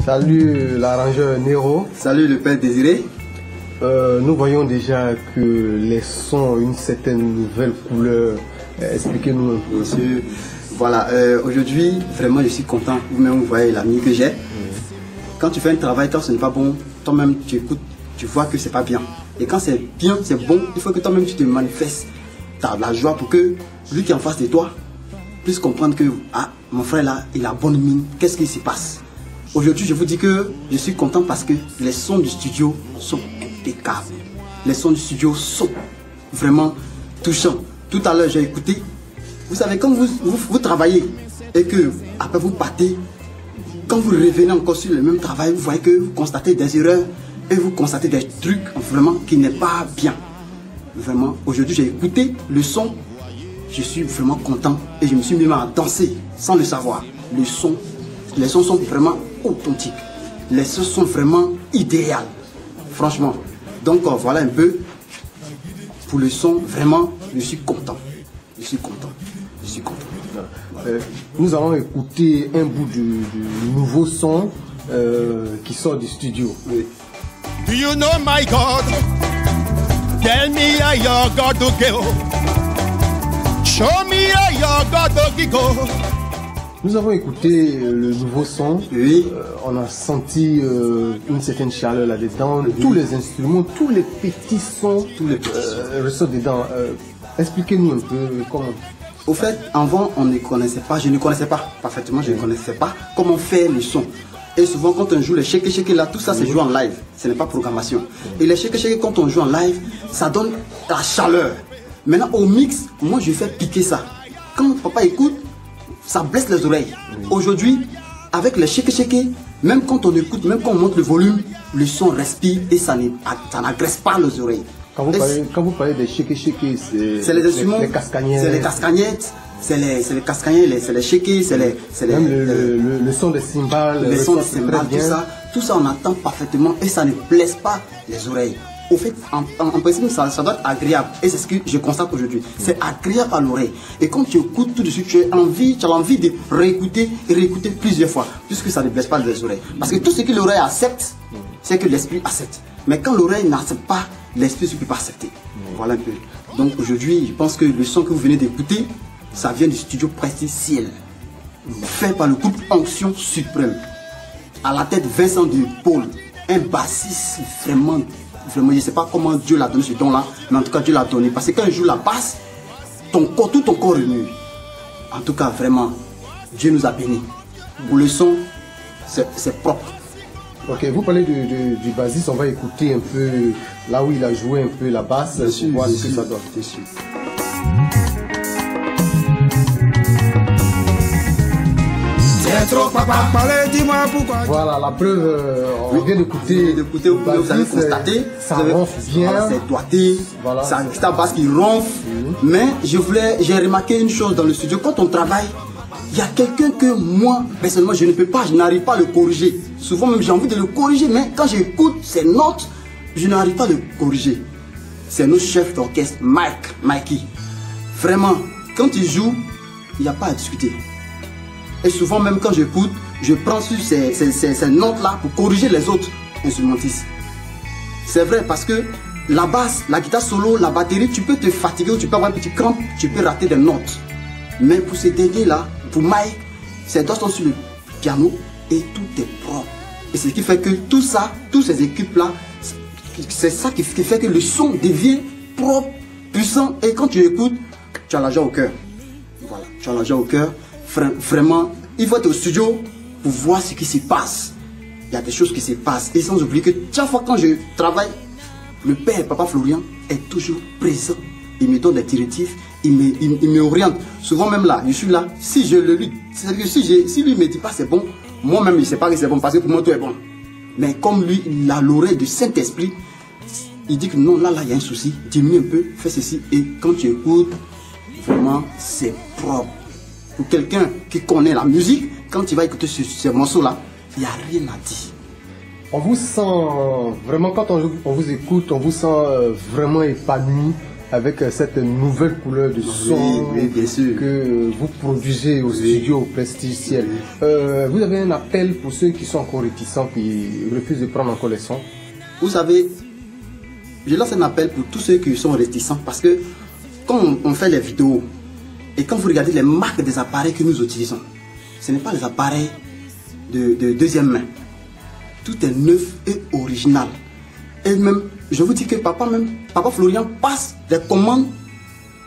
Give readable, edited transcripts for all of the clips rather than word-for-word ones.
Salut l'arrangeur Nero. Salut le père Désiré. Nous voyons déjà que les sons ont une certaine nouvelle couleur. Expliquez-nous un peu. Monsieur, voilà, aujourd'hui, vraiment je suis content. Vous-même, vous voyez l'ami que j'ai. Quand tu fais un travail, quand ce n'est pas bon, toi-même tu écoutes, tu vois que c'est pas bien. Et quand c'est bien, c'est bon, il faut que toi-même tu te manifestes. Tu as la joie pour que lui qui est en face de toi puisse comprendre que mon frère là, il a bonne mine. Qu'est-ce qui se passe? Aujourd'hui, je vous dis que je suis content parce que les sons du studio sont impeccables. Les sons du studio sont vraiment touchants. Tout à l'heure, j'ai écouté. Vous savez, quand vous travaillez et que après vous partez, quand vous revenez encore sur le même travail, vous voyez que vous constatez des erreurs et vous constatez des trucs vraiment qui n'est pas bien. Vraiment, aujourd'hui, j'ai écouté le son. Je suis vraiment content et je me suis mis à danser sans le savoir. Les sons sont vraiment authentiques. Les sons sont vraiment idéaux. Franchement. Donc voilà un peu pour le son. Vraiment, je suis content. Je suis content. Je suis content. Nous allons écouter un bout du nouveau son qui sort du studio. Oui. Do you know my God? Tell me how your God to go. Show me how your God to go. Nous avons écouté le nouveau son. Oui. On a senti une certaine chaleur là-dedans. Oui. Tous les instruments, tous les petits sons, tous les ressortent dedans. Expliquez-nous un peu comment. Au fait, avant, on ne connaissait pas, je ne connaissais pas parfaitement, je ne connaissais pas comment faire le son. Et souvent, quand on joue les shake là, tout ça, c'est joué en live. Ce n'est pas programmation. Et les shake quand on joue en live, ça donne la chaleur. Maintenant, au mix, moi, je fais piquer ça. Quand papa écoute, ça blesse les oreilles. Aujourd'hui, avec les shake, même quand on écoute, même quand on monte le volume, le son respire et ça n'agresse pas les oreilles. Quand vous parlez des shake, c'est les instruments, les castagnettes. C'est les castagnettes, c'est les castagnettes, c'est les shake, c'est même le son des cymbales, le son des cymbales, tout ça on entend parfaitement et ça ne blesse pas les oreilles. Au fait, en principe, ça doit être agréable et c'est ce que je constate aujourd'hui. C'est agréable à l'oreille. Et quand tu écoutes tout de suite, tu as envie de réécouter et réécouter plusieurs fois, puisque ça ne blesse pas les oreilles. Parce que tout ce que l'oreille accepte, c'est que l'esprit accepte. Mais quand l'oreille n'accepte pas, l'esprit ne peut pas accepter. Voilà un peu. Donc aujourd'hui, je pense que le son que vous venez d'écouter, ça vient du studio Prestige Ciel, fait par le groupe Onction Suprême. À la tête Vincent de Paul, un bassiste vraiment, je ne sais pas comment Dieu l'a donné ce don-là, mais en tout cas Dieu l'a donné. Parce que quand il joue la basse, tout ton corps remue. En tout cas, vraiment, Dieu nous a bénis. Pour le son, c'est propre. Ok, vous parlez du bassiste, on va écouter un peu là où il a joué un peu la basse, pour voir ce que ça doit. Voilà, la preuve, on vient d'écouter, vous avez constaté, ça ronfle bien, c'est doigté, voilà, c'est ta basse qui ronfle. Mais j'ai remarqué une chose dans le studio, quand on travaille, il y a quelqu'un que moi, personnellement, je n'arrive pas à le corriger. Souvent même j'ai envie de le corriger, mais quand j'écoute ces notes, je n'arrive pas à le corriger. C'est notre chef d'orchestre, Mikey. Vraiment, quand il joue, il n'y a pas à discuter. Et souvent même quand j'écoute, je prends sur ces notes-là pour corriger les autres instrumentistes. C'est vrai parce que la basse, la guitare solo, la batterie, tu peux te fatiguer ou tu peux avoir un petit crampe, tu peux rater des notes. Mais pour ces derniers-là, pour Mike, ses doigts sont sur le piano et tout est propre. Et c'est ce qui fait que tout ça, toutes ces équipes-là, c'est ça qui fait que le son devient propre, puissant. Et quand tu écoutes, tu as la joie au cœur. Voilà, tu as la joie au cœur. Vraiment, il faut être au studio pour voir ce qui se passe. Il y a des choses qui se passent. Et sans oublier que chaque fois quand je travaille, le père, papa Florian, est toujours présent. Il me donne des directives, il me oriente. Souvent même là, je suis là. Si je le lui, c'est-à-dire que si lui me dit pas c'est bon, moi-même je ne sais pas que c'est bon parce que pour moi tout est bon. Mais comme lui, il a l'oreille du Saint-Esprit, il dit que non, là, il y a un souci, diminue un peu, fais ceci. Et quand tu écoutes, vraiment, c'est propre. Pour quelqu'un qui connaît la musique, quand il va écouter ce morceau-là, il n'y a rien à dire. On vous sent vraiment, quand on vous écoute, on vous sent vraiment épanoui. avec cette nouvelle couleur de son bien sûr. que vous produisez au studio Prestige Ciel. Vous avez un appel pour ceux qui sont encore réticents, qui refusent de prendre encore les sons? Vous savez, je lance un appel pour tous ceux qui sont réticents parce que quand on fait les vidéos et quand vous regardez les marques des appareils que nous utilisons, ce n'est pas les appareils de deuxième main. Tout est neuf et original. Et même, je vous dis que papa Florian passe des commandes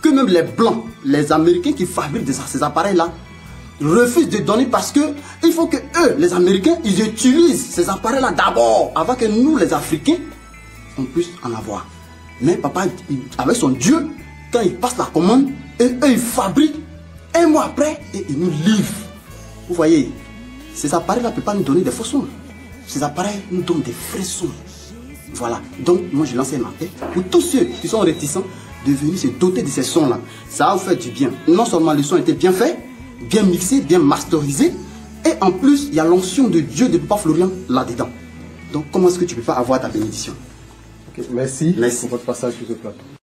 que même les Blancs, les Américains qui fabriquent ces appareils-là, refusent de donner parce que il faut que eux, les Américains, ils utilisent ces appareils-là d'abord avant que nous, les Africains, on puisse en avoir. Mais papa, avec son Dieu, quand il passe la commande, et eux, ils fabriquent un mois après et ils nous livrent. Vous voyez, ces appareils-là ne peuvent pas nous donner des faux sons. Ces appareils nous donnent des vrais sons. Voilà. Donc, moi, je lance un appel pour tous ceux qui sont réticents de venir se doter de ces sons-là. Ça va vous faire du bien. Non seulement le son était bien fait, bien mixé, bien masterisé, et en plus, il y a l'onction de Dieu de Papa Florian là-dedans. Donc, comment est-ce que tu ne peux pas avoir ta bénédiction? Merci pour votre passage sur ce plateau.